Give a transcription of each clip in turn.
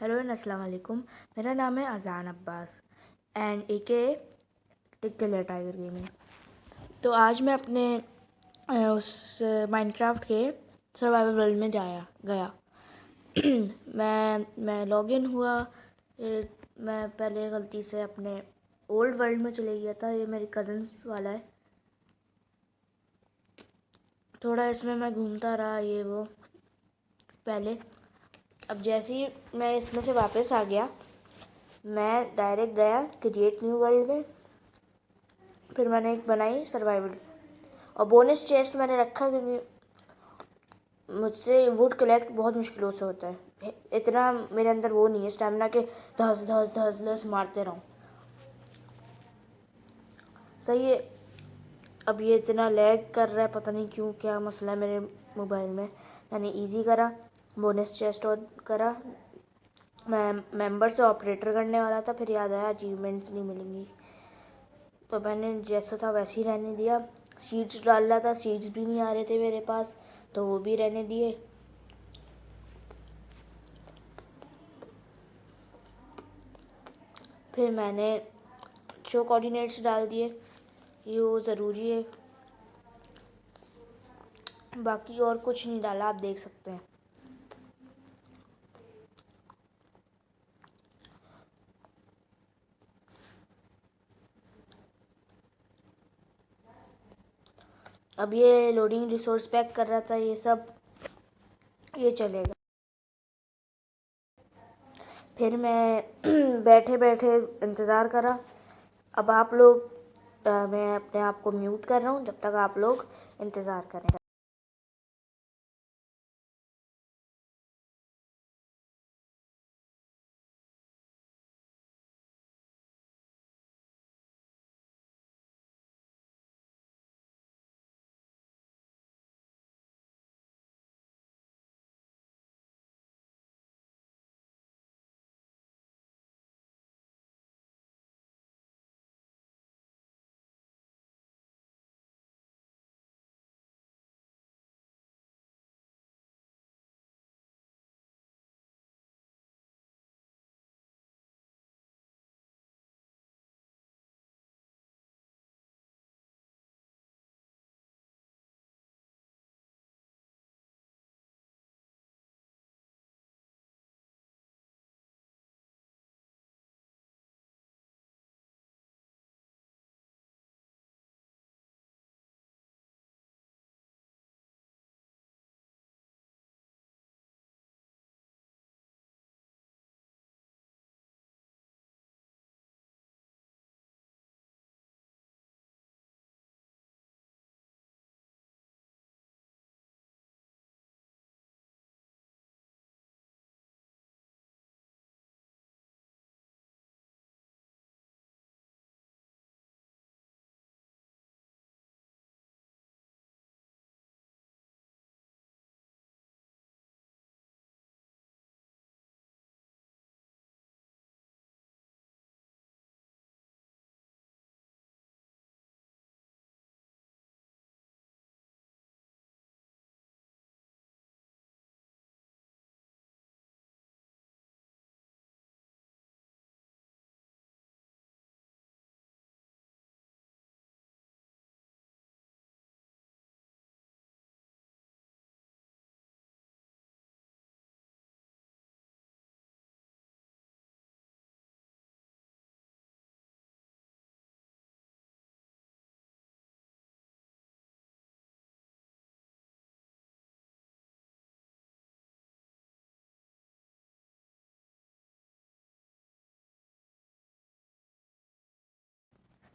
Hello and अस्सलाम वालेकुम। मेरा नाम है अज़ान Abbas and A tick killer tiger gaming. तो आज मैं अपने उस माइनक्राफ्ट के सर्वाइवल वर्ल्ड में गया। मैं लॉगिन हुआ। मैं पहले गलती से अपने ओल्ड वर्ल्ड में चले गया था। ये मेरी कज़न्स वाला है। थोड़ा इसमें मैं घूमता रहा ये वो पहले। अब जैसे ही मैं इसमें से वापस आ गया, मैं डायरेक्ट गया क्रिएट न्यू वर्ल्ड में। फिर मैंने एक बनाई सर्वाइवल और बोनस चेस्ट मैंने रखा क्योंकि मुझसे वुड कलेक्ट बहुत मुश्किलों से होता है। इतना मेरे अंदर वो नहीं है स्टैमिना के धस धस धस धस मारते रहूं। सही है। अब ये इतना लैग कर रहा है, पता नहीं क्यों, क्या मसला है मेरे मोबाइल में। मैंने इजी करा, बोनस चेस्ट और करा। मैं मेंबर से ऑपरेटर करने वाला था, फिर याद आया अचीवमेंट्स नहीं मिलेंगी, तो मैंने जैसा था वैसे ही रहने दिया। सीड्स डाल रहा था, सीड्स भी नहीं आ रहे थे मेरे पास, तो वो भी रहने दिए। फिर मैंने शो कोऑर्डिनेट्स डाल दिए, ये वो ज़रूरी है। बाकी और कुछ नहीं डाला, आप देख सकते हैं। अब ये लोडिंग रिसोर्स पैक कर रहा था, ये सब ये चलेगा। फिर मैं बैठे बैठे इंतज़ार करा। अब आप लोग मैं अपने आप को म्यूट कर रहा हूँ जब तक आप लोग इंतज़ार करें।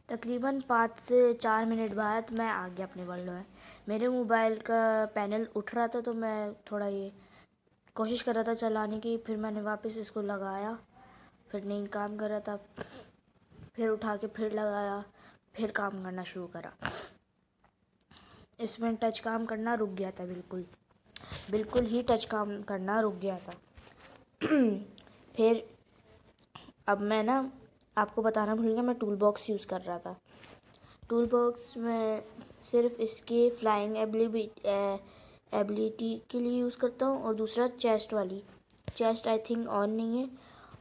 तकरीबन 5 से 4 मिनट बाद मैं आ गया अपने वर्ल्ड में। मेरे मोबाइल का पैनल उठ रहा था, तो मैं थोड़ा ये कोशिश कर रहा था चलाने की। फिर मैंने वापस इसको लगाया, फिर नहीं काम कर रहा था। फिर उठा के फिर लगाया, फिर काम करना शुरू करा। इसमें टच काम करना रुक गया था, बिल्कुल बिल्कुल ही टच काम करना रुक गया था। फिर अब मैं ना आपको बताना भूल गया, मैं टूल बॉक्स यूज़ कर रहा था। टूल बॉक्स में सिर्फ इसकी फ्लाइंग एबिलिटी के लिए यूज़ करता हूँ, और दूसरा चेस्ट वाली चेस्ट आई थिंक ऑन नहीं है,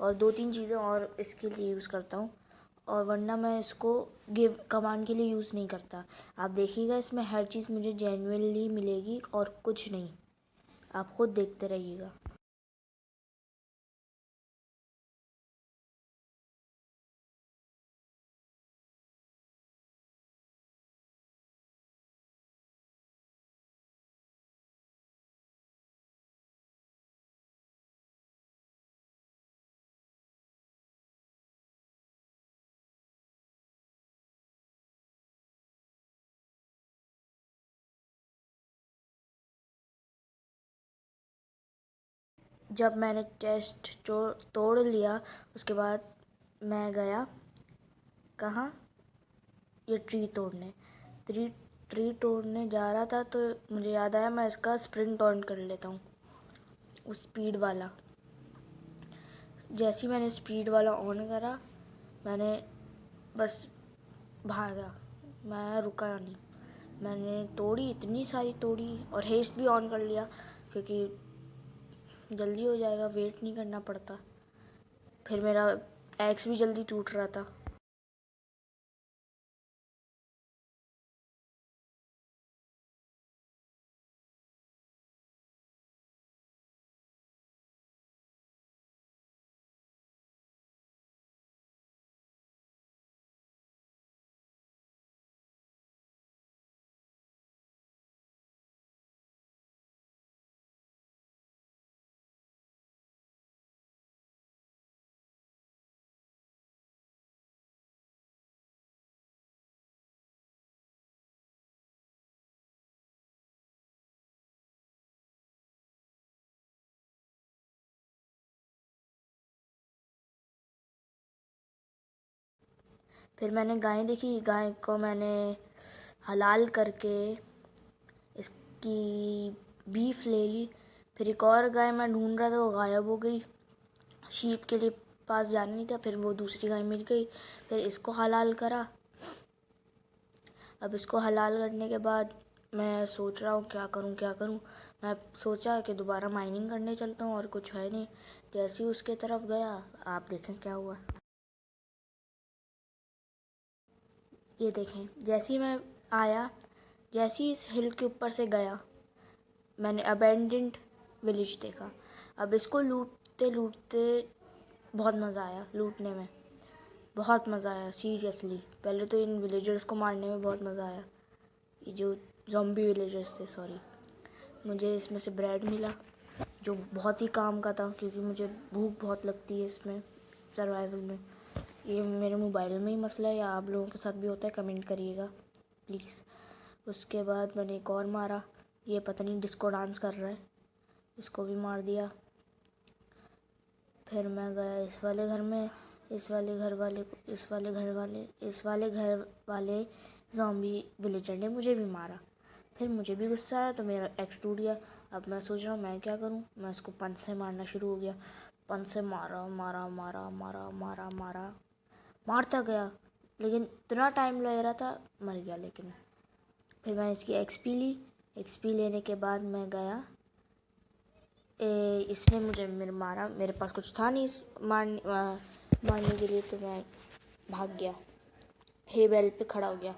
और 2-3 चीज़ें और इसके लिए यूज़ करता हूँ, और वरना मैं इसको गिव कमांड के लिए यूज़ नहीं करता। आप देखिएगा इसमें हर चीज़ मुझे जेन्युइनली मिलेगी और कुछ नहीं, आप खुद देखते रहिएगा। जब मैंने चेस्ट तोड़ लिया, उसके बाद मैं गया कहाँ, ये ट्री तोड़ने जा रहा था, तो मुझे याद आया मैं इसका स्प्रिंट ऑन कर लेता हूँ, उस स्पीड वाला। जैसे ही मैंने स्पीड वाला ऑन करा, मैंने बस भागा, मैं रुका नहीं। मैंने तोड़ी, इतनी सारी तोड़ी, और हेस्ट भी ऑन कर लिया क्योंकि जल्दी हो जाएगा, वेट नहीं करना पड़ता। फिर मेरा एक्स भी जल्दी टूट रहा था। फिर मैंने गाय देखी, गाय को मैंने हलाल करके इसकी बीफ ले ली। फिर एक और गाय मैं ढूंढ रहा था, वो गायब हो गई। शीप के लिए पास जाना नहीं था, फिर वो दूसरी गाय मिल गई। फिर इसको हलाल करा। अब इसको हलाल करने के बाद मैं सोच रहा हूँ क्या करूँ क्या करूँ। मैं सोचा कि दोबारा माइनिंग करने चलता हूँ, और कुछ है नहीं। जैसे ही उसके तरफ गया, आप देखें क्या हुआ। ये देखें, जैसे ही मैं आया, जैसे ही इस हिल के ऊपर से गया, मैंने अबेंडेंड विलेज देखा। अब इसको लूटते लूटते बहुत मज़ा आया, लूटने में बहुत मज़ा आया सीरियसली। पहले तो इन विलेजर्स को मारने में बहुत मज़ा आया, ये जो ज़ॉम्बी विलेजर्स थे, सॉरी। मुझे इसमें से ब्रेड मिला, जो बहुत ही काम का था, क्योंकि मुझे भूख बहुत लगती है इसमें सर्वाइवल में। ये मेरे मोबाइल में ही मसला है, या आप लोगों के साथ भी होता है, कमेंट करिएगा प्लीज़। उसके बाद मैंने एक और मारा, ये पता नहीं डिस्को डांस कर रहा है, इसको भी मार दिया। फिर मैं गया इस वाले घर में, इस वाले घर वाले ज़ॉम्बी विलेजर ने मुझे भी मारा। फिर मुझे भी गुस्सा आया, तो मेरा एक्स टूट गया। अब मैं सोच रहा हूँ मैं क्या करूँ। मैं उसको पंच से मारना शुरू हो गया, पंच से मारा मारा मारा मारा मारा मारा, मारता गया, लेकिन इतना टाइम लग रहा था, मर गया। लेकिन फिर मैंने इसकी एक्सपी ली। एक्सपी लेने के बाद मैं गया, इसने मुझे मेरे मारा, मेरे पास कुछ था नहीं मारने के लिए, तो मैं भाग गया, हे बेल पे खड़ा हो गया।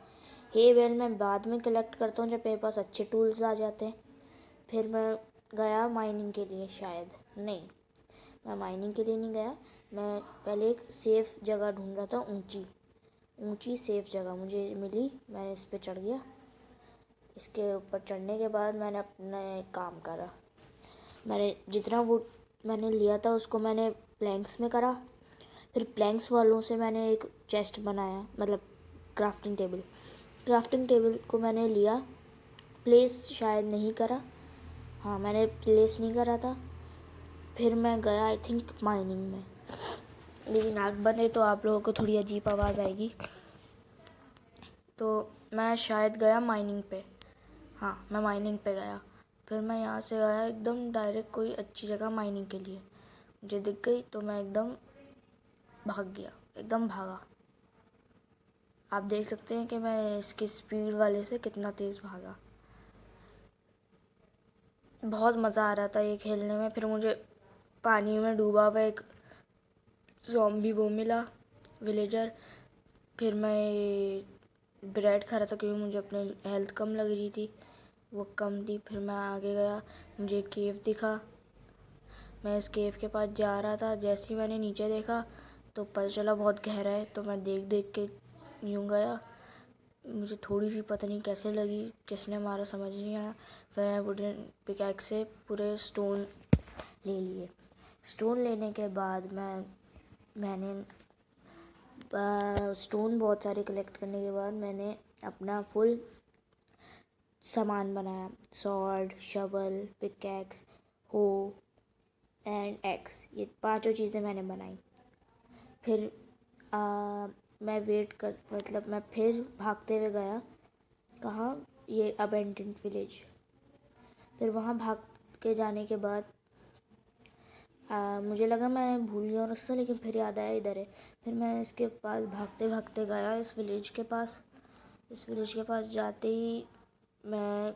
हे बेल मैं बाद में कलेक्ट करता हूँ जब मेरे पास अच्छे टूल्स आ जाते हैं। फिर मैं गया माइनिंग के लिए, शायद नहीं, मैं माइनिंग के लिए नहीं गया। मैं पहले एक सेफ़ जगह ढूंढ रहा था, ऊंची सेफ़ जगह मुझे मिली। मैंने इस पर चढ़ गया। इसके ऊपर चढ़ने के बाद मैंने अपने काम करा। मैंने जितना वुड मैंने लिया था उसको मैंने प्लैंक्स में करा। फिर प्लैंक्स वालों से मैंने एक चेस्ट बनाया, मतलब क्राफ्टिंग टेबल को मैंने लिया, प्लेस शायद नहीं करा, हाँ मैंने प्लेस नहीं करा था। फिर मैं गया आई थिंक माइनिंग में। मेरी नाक बंद है तो आप लोगों को थोड़ी अजीब आवाज़ आएगी। तो मैं शायद गया माइनिंग पे, हाँ मैं माइनिंग पे गया। फिर मैं यहाँ से गया एकदम डायरेक्ट कोई अच्छी जगह माइनिंग के लिए, मुझे दिख गई तो मैं एकदम भाग गया, एकदम भागा। आप देख सकते हैं कि मैं इसकी स्पीड वाले से कितना तेज़ भागा। बहुत मज़ा आ रहा था ये खेलने में। फिर मुझे पानी में डूबा हुआ एक ज़ॉम्बी वो मिला, विलेजर। फिर मैं ब्रेड खा रहा था क्योंकि मुझे अपनी हेल्थ कम लग रही थी, वो कम थी। फिर मैं आगे गया, मुझे एक केव दिखा। मैं इस केव के पास जा रहा था, जैसे ही मैंने नीचे देखा तो पता चला बहुत गहरा है। तो मैं देख देख के यूँ गया। मुझे थोड़ी सी पता नहीं कैसे लगी, किसने मारा समझ नहीं आया। फिर मैं वुडन पिकैक्स से पूरे स्टोन ले लिए। स्टोन लेने के बाद मैंने स्टोन बहुत सारे कलेक्ट करने के बाद मैंने अपना फुल सामान बनाया। सॉर्ड, शवल, पिकैक्स, हो एंड एक्स, ये पांचों चीज़ें मैंने बनाई। फिर मैं मैं फिर भागते हुए गया, कहाँ, ये अबेंडेंड विलेज। फिर वहाँ भाग के जाने के बाद मुझे लगा मैं भूल गया रास्ता, लेकिन फिर याद आया इधर है। फिर मैं इसके पास भागते भागते गया इस विलेज के पास। इस विलेज के पास जाते ही मैं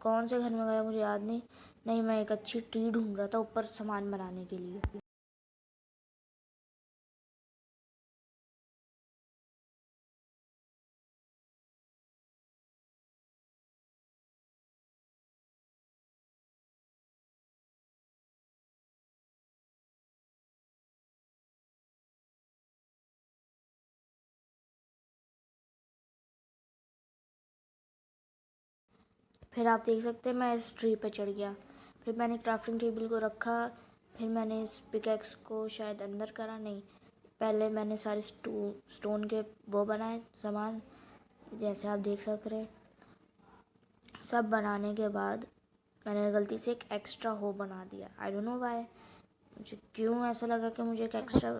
कौन से घर में गया मुझे याद नहीं, मैं एक अच्छी ट्री ढूंढ रहा था ऊपर सामान बनाने के लिए। फिर आप देख सकते हैं मैं इस ट्री पे चढ़ गया। फिर मैंने क्राफ्टिंग टेबल को रखा। फिर मैंने इस पिकैक्स को शायद अंदर करा, नहीं, पहले मैंने सारे स्टोन के वो बनाए सामान, जैसे आप देख सक रहे हैं। सब बनाने के बाद मैंने गलती से एक एक्स्ट्रा हो बना दिया। आई डोंट नो व्हाई, मुझे क्यों ऐसा लगा कि मुझे एक एक्स्ट्रा,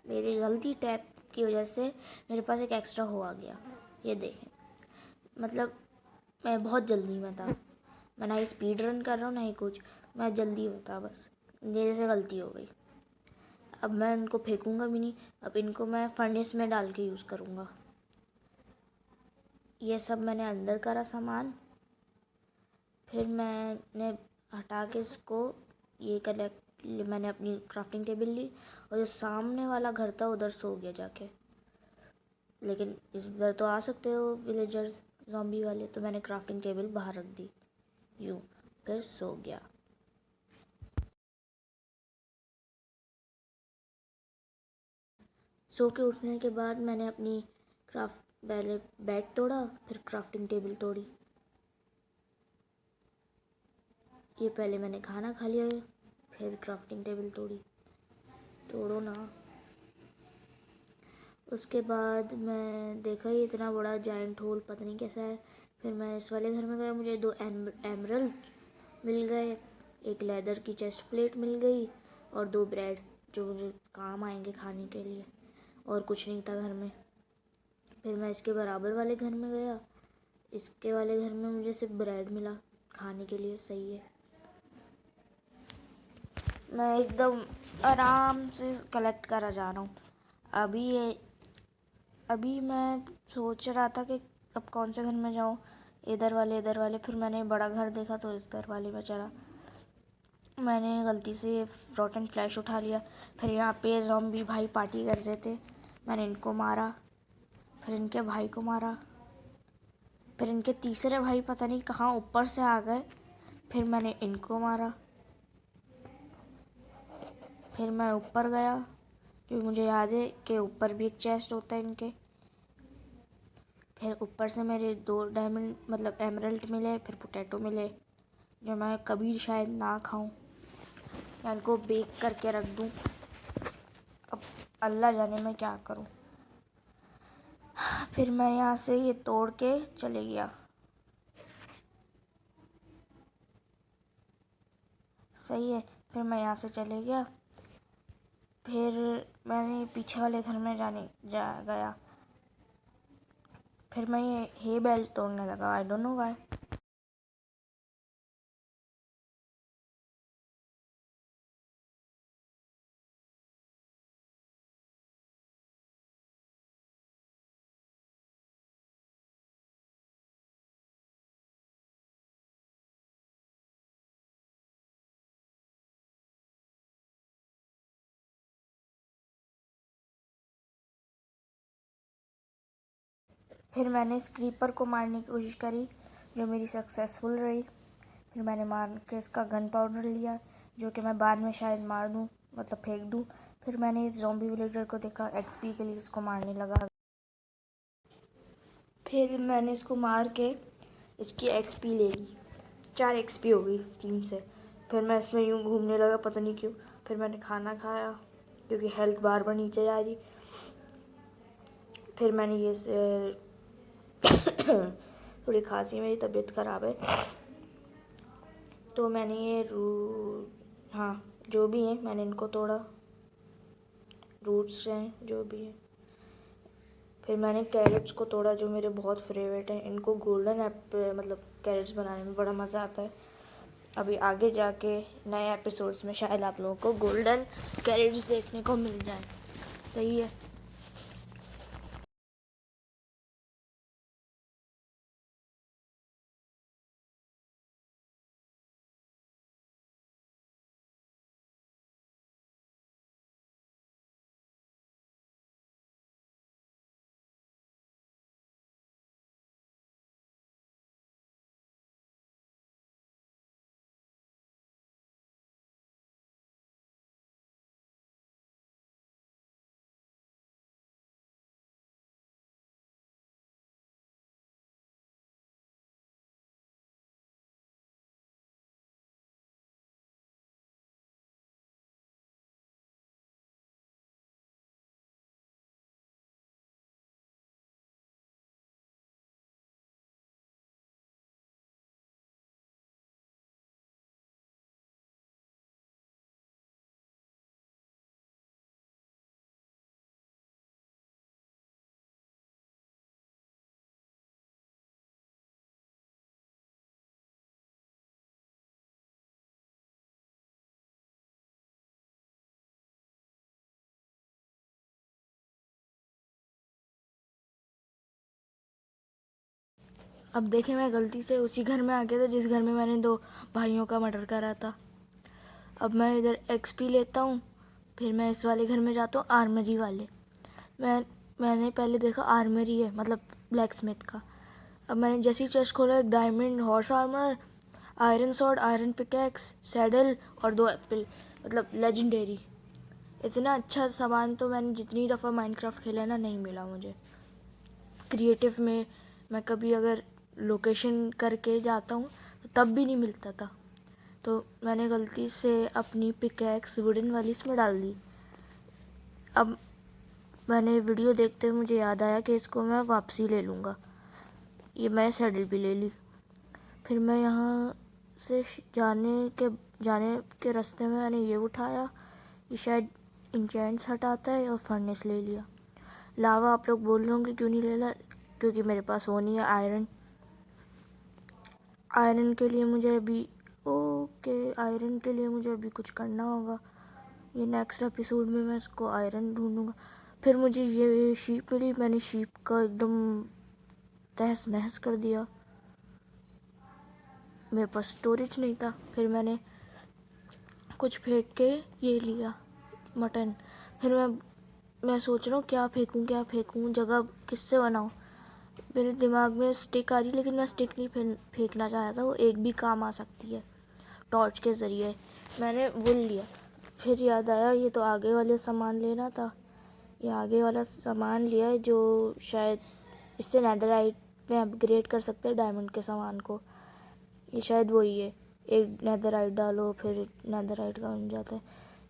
मेरी गलती टैप की वजह से मेरे पास एक एक्स्ट्रा हो आ गया। ये देखें, मतलब मैं बहुत जल्दी में था, मैं ना ही स्पीड रन कर रहा हूँ ना ही कुछ, मैं जल्दी में था बस, ये जैसे गलती हो गई। अब मैं इनको फेंकूंगा भी नहीं, अब इनको मैं फर्नेस में डाल के यूज़ करूँगा। ये सब मैंने अंदर करा सामान। फिर मैंने हटा के इसको ये कलेक्ट, मैंने अपनी क्राफ्टिंग टेबल ली और जो सामने वाला घर था उधर सो गया जाके। लेकिन इधर तो आ सकते हो विलेजर्स ज़ॉम्बी वाले, तो मैंने क्राफ्टिंग टेबल बाहर रख दी यूँ, फिर सो गया। सो के उठने के बाद मैंने अपनी क्राफ्ट पहले बेड तोड़ा, फिर क्राफ्टिंग टेबल तोड़ी। ये पहले मैंने खाना खा लिया, फिर क्राफ्टिंग टेबल तोड़ी। तोड़ो ना। उसके बाद मैं देखा ये इतना बड़ा जायंट होल पता नहीं कैसा है। फिर मैं इस वाले घर में गया, मुझे 2 एमरल्ड मिल गए, एक लेदर की चेस्ट प्लेट मिल गई और 2 ब्रेड जो मुझे काम आएंगे खाने के लिए, और कुछ नहीं था घर में। फिर मैं इसके बराबर वाले घर में गया, इसके वाले घर में मुझे सिर्फ ब्रेड मिला खाने के लिए। सही है, मैं एकदम आराम से कलेक्ट करा जा रहा हूँ। अभी मैं सोच रहा था कि अब कौन से घर में जाऊँ, इधर वाले। फिर मैंने बड़ा घर देखा तो इस घर वाले में चला। मैंने गलती से रॉटन फ्लैश उठा लिया। फिर यहाँ पे ज़ॉम्बी भाई पार्टी कर रहे थे, मैंने इनको मारा, फिर इनके भाई को मारा, फिर इनके तीसरे भाई पता नहीं कहाँ ऊपर से आ गए, फिर मैंने इनको मारा। फिर मैं ऊपर गया क्योंकि मुझे याद है कि ऊपर भी एक चेस्ट होता है इनके। फिर ऊपर से मेरे 2 डायमंड मतलब एमरल्ड मिले, फिर पोटैटो मिले जो मैं कभी शायद ना खाऊं, मैं इनको बेक करके रख दूं। अब अल्लाह जाने मैं क्या करूं। फिर मैं यहाँ से ये तोड़ के चले गया। सही है, फिर मैं यहाँ से चले गया। फिर मैंने पीछे वाले घर में गया। फिर मैं ये हे बेल तोड़ने लगा। I don't know why. फिर मैंने इस क्रीपर को मारने की कोशिश करी, जो मेरी सक्सेसफुल रही। फिर मैंने मार के इसका गन पाउडर लिया, जो कि मैं बाद में शायद मार दूँ, मतलब फेंक दूँ। फिर मैंने इस ज़ॉम्बी विलेजर को देखा, एक्सपी के लिए इसको मारने लगा। फिर मैंने इसको मार के इसकी एक्सपी ले ली, 4 एक्सपी हो गई 3 से। फिर मैं इसमें यूँ घूमने लगा, पता नहीं क्यों। फिर मैंने खाना खाया, क्योंकि हेल्थ बार बार नीचे जा रही। फिर मैंने ये थोड़ी खांसी, मेरी तबीयत ख़राब है, तो मैंने ये हाँ जो भी है मैंने इनको तोड़ा, रूट्स हैं जो भी है। फिर मैंने कैरेट्स को तोड़ा, जो मेरे बहुत फेवरेट हैं। इनको गोल्डन मतलब कैरेट्स बनाने में बड़ा मज़ा आता है। अभी आगे जाके नए एपिसोड्स में शायद आप लोगों को गोल्डन कैरेट्स देखने को मिल जाए। सही है। अब देखें, मैं गलती से उसी घर में आ गया था जिस घर में मैंने 2 भाइयों का मर्डर करा था। अब मैं इधर एक्सपी लेता हूँ, फिर मैं इस वाले घर में जाता हूँ, आर्मरी वाले। मैंने पहले देखा आर्मरी है, मतलब ब्लैक स्मिथ का। अब मैंने जैसे ही चेस्ट खोला, एक diamond horse armour, iron sword, iron pickaxe, saddle और 2 एप्पल, मतलब लेजेंडरी। इतना अच्छा सामान तो मैंने जितनी दफ़ा माइनक्राफ्ट खेला है ना, नहीं मिला मुझे। क्रिएटिव में मैं कभी अगर लोकेशन करके जाता हूँ तो तब भी नहीं मिलता था। तो मैंने गलती से अपनी पिकैक्स वुडन वाली इसमें डाल दी। अब मैंने वीडियो देखते हुए मुझे याद आया कि इसको मैं वापसी ले लूँगा। ये मैं सैडल भी ले ली। फिर मैं यहाँ से जाने के रास्ते में मैंने ये उठाया, ये शायद इंचेंट्स हटाता है, और फर्नेस ले लिया। लावा आप लोग बोल रहे होंगे क्यों नहीं ले ला, क्योंकि मेरे पास वो नहीं है आयरन। आयरन के लिए मुझे अभी कुछ करना होगा। ये नेक्स्ट एपिसोड में मैं इसको आयरन ढूंढूंगा। फिर मुझे ये शीप मिली, मैंने शीप का एकदम तहस नहस कर दिया। मेरे पास स्टोरेज नहीं था। फिर मैंने कुछ फेंक के ये लिया मटन। फिर मैं सोच रहा हूँ क्या फेंकूँ, जगह किससे बनाऊँ। मेरे दिमाग में स्टिक आ रही, लेकिन मैं स्टिक नहीं फेंकना चाह रहा था, वो एक भी काम आ सकती है टॉर्च के ज़रिए। मैंने वुल लिया। फिर याद आया ये तो आगे वाले सामान लेना था। ये आगे वाला सामान लिया है, जो शायद इससे नेदरराइट में अपग्रेड कर सकते हैं डायमंड के सामान को। ये शायद वही है, एक नेदरराइट डालो फिर नेदरराइट का बन जाता है।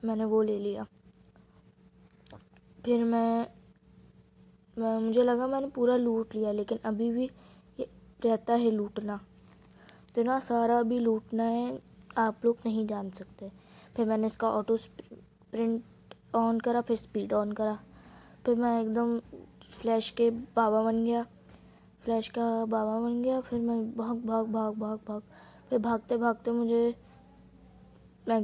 मैंने वो ले लिया। फिर मुझे लगा मैंने पूरा लूट लिया, लेकिन अभी भी ये रहता है लूटना। तो ना सारा अभी लूटना है, आप लोग नहीं जान सकते। फिर मैंने इसका ऑटो स्प्रिंट ऑन करा, फिर स्पीड ऑन करा। फिर मैं एकदम फ्लैश का बाबा बन गया। फिर मैं भाग। फिर भागते भागते मैं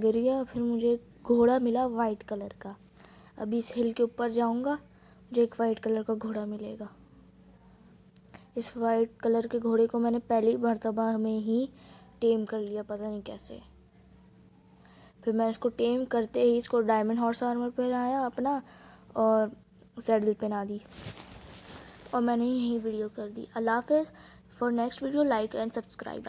गिर गया। फिर मुझे घोड़ा मिला वाइट कलर का। अभी इस हिल के ऊपर जाऊंगा, मुझे एक वाइट कलर का घोड़ा मिलेगा। इस वाइट कलर के घोड़े को मैंने पहली मर्तबा में ही टेम कर लिया, पता नहीं कैसे। फिर मैं इसको टेम करते ही इसको डायमंड हॉर्स आर्मर पहनाया अपना, और सैडल पहना दी। और मैंने यही वीडियो कर दी। अल्लाह हाफ़िज़। For next video like and subscribe.